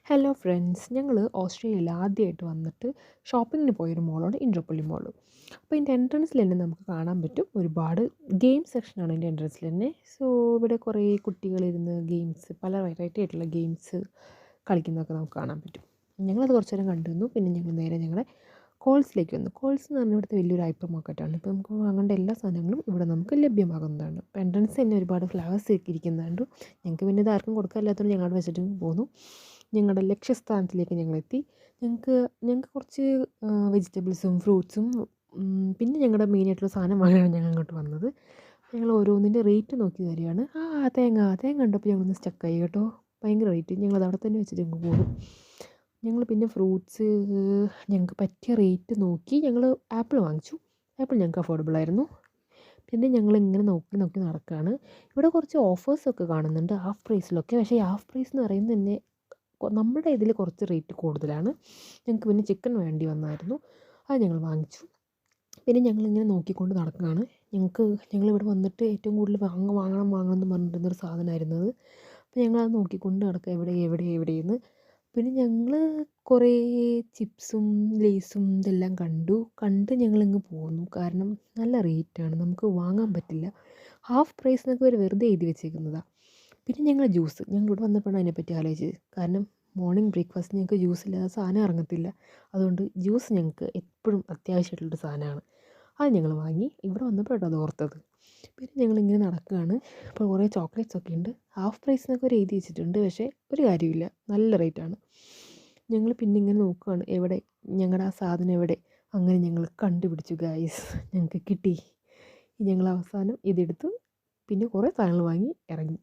Hello friends, ഞങ്ങൾ ഓസ്ട്രേലിയയിൽ ആദ്യമായിട്ട് വന്നിട്ട് ഷോപ്പിങ്ങിന് പോയൊരു മോളാണ് ഇൻട്രോപ്പള്ളി മോള്. അപ്പോൾ ഇതിൻ്റെ എൻട്രൻസിൽ തന്നെ നമുക്ക് കാണാൻ പറ്റും ഒരുപാട് ഗെയിം സെക്ഷനാണ് ഇതിൻ്റെ എൻട്രൻസിൽ തന്നെ. സോ ഇവിടെ കുറേ കുട്ടികളിരുന്ന് ഗെയിംസ്, പല വെറൈറ്റി ആയിട്ടുള്ള ഗെയിംസ് കളിക്കുന്നതൊക്കെ നമുക്ക് കാണാൻ പറ്റും. ഞങ്ങളത് കുറച്ച് നേരം കണ്ടു നിന്നു. പിന്നെ ഞങ്ങൾ നേരെ ഞങ്ങളുടെ കോൾസിലേക്ക് വന്നു. കോൾസ് എന്ന് പറഞ്ഞാൽ ഇവിടുത്തെ വലിയൊരു ഹൈപ്പർ മാർക്കറ്റാണ്. ഇപ്പോൾ നമുക്ക് വാങ്ങേണ്ട എല്ലാ സാധനങ്ങളും ഇവിടെ നമുക്ക് ലഭ്യമാകുന്നതാണ്. ഇപ്പോൾ എൻട്രൻസ് തന്നെ ഒരുപാട് ഫ്ലവേഴ്സ് ഒക്കെ ഇരിക്കുന്നുണ്ട്. ഞങ്ങൾക്ക് പിന്നെ ഇത് ആർക്കും കൊടുക്കാനില്ലാത്തതുകൊണ്ട് ഞങ്ങൾ വെച്ചിട്ട് പോന്നു. ഞങ്ങളുടെ ലക്ഷ്യസ്ഥാനത്തിലേക്ക് ഞങ്ങളെത്തി. ഞങ്ങൾക്ക് ഞങ്ങൾക്ക് കുറച്ച് വെജിറ്റബിൾസും ഫ്രൂട്ട്സും പിന്നെ ഞങ്ങളുടെ മെയിനായിട്ടുള്ള സാധനം വാങ്ങാനാണ് ഞങ്ങൾ ഇങ്ങോട്ട് വന്നത്. ഞങ്ങൾ ഓരോന്നിൻ്റെ റേറ്റ് നോക്കി വരികയാണ്. തേങ്ങ കണ്ടപ്പോൾ ഞങ്ങളൊന്ന് സ്റ്റക്കായി കേട്ടോ. ഭയങ്കര റേറ്റ്. ഞങ്ങളത് അവിടെ തന്നെ വെച്ചിട്ട് ഞങ്ങൾ പോകും. ഞങ്ങൾ പിന്നെ ഫ്രൂട്ട്സ് ഞങ്ങൾക്ക് പറ്റിയ റേറ്റ് നോക്കി ഞങ്ങൾ ആപ്പിൾ വാങ്ങിച്ചു. ആപ്പിൾ ഞങ്ങൾക്ക് അഫോർഡബിൾ ആയിരുന്നു. പിന്നെ ഞങ്ങളിങ്ങനെ നോക്കി നോക്കി നടക്കുകയാണ്. ഇവിടെ കുറച്ച് ഓഫേഴ്സൊക്കെ കാണുന്നുണ്ട് ഹാഫ് പ്രൈസിലൊക്കെ. പക്ഷേ ഈ ഹാഫ് പ്രൈസ് എന്ന് പറയുന്നത് തന്നെ നമ്മുടെ ഇതിൽ കുറച്ച് റേറ്റ് കൂടുതലാണ്. ഞങ്ങൾക്ക് പിന്നെ ചിക്കൻ വേണ്ടി വന്നായിരുന്നു, അത് ഞങ്ങൾ വാങ്ങിച്ചു. പിന്നെ ഞങ്ങളിങ്ങനെ നോക്കിക്കൊണ്ട് നടക്കുകയാണ്. ഞങ്ങളിവിടെ വന്നിട്ട് ഏറ്റവും കൂടുതൽ വാങ്ങണം എന്ന് പറഞ്ഞിരുന്നൊരു സാധനമായിരുന്നത്. അപ്പോൾ ഞങ്ങളത് നോക്കിക്കൊണ്ട് നടക്കുക, എവിടെയെന്ന്. പിന്നെ ഞങ്ങൾ കുറേ ചിപ്സും ലേസും ഇതെല്ലാം കണ്ട് ഞങ്ങളിങ്ങ് പോന്നു. കാരണം നല്ല റേറ്റാണ്, നമുക്ക് വാങ്ങാൻ പറ്റില്ല. ഹാഫ് പ്രൈസ് എന്നൊക്കെ ഇവർ വെറുതെ എഴുതി വെച്ചേക്കുന്നതാണ്. പിന്നെ ഞങ്ങളിവിടെ വന്നപ്പോഴാണ് അതിനെപ്പറ്റി ആലോചിച്ചത്. കാരണം മോർണിംഗ് ബ്രേക്ക്ഫാസ്റ്റ് ഞങ്ങൾക്ക് ജ്യൂസ് ഇല്ലാതെ സാധനം ഇറങ്ങത്തില്ല. അതുകൊണ്ട് ജ്യൂസ് ഞങ്ങൾക്ക് എപ്പോഴും അത്യാവശ്യമായിട്ടുള്ളൊരു സാധനമാണ്. അത് ഞങ്ങൾ വാങ്ങി. ഇവിടെ വന്നപ്പോഴാണ് അത് ഓർത്തത്. പിന്നെ ഞങ്ങളിങ്ങനെ നടക്കുകയാണ്. അപ്പോൾ കുറേ ചോക്ലേറ്റ്സ് ഒക്കെ ഉണ്ട്. ഹാഫ് പ്രൈസ് എന്നൊക്കെ ഒരു എഴുതി വെച്ചിട്ടുണ്ട്. പക്ഷേ ഒരു കാര്യമില്ല, നല്ല റേറ്റാണ്. ഞങ്ങൾ പിന്നെ ഇങ്ങനെ നോക്കുകയാണ്, ഞങ്ങളുടെ ആ സാധനം എവിടെ. അങ്ങനെ ഞങ്ങൾ കണ്ടുപിടിച്ചു ഗായ്സ്, ഞങ്ങൾക്ക് കിട്ടി. ഞങ്ങൾ അവസാനം ഇതെടുത്തു. പിന്നെ കുറേ സാധനങ്ങൾ വാങ്ങി ഇറങ്ങി.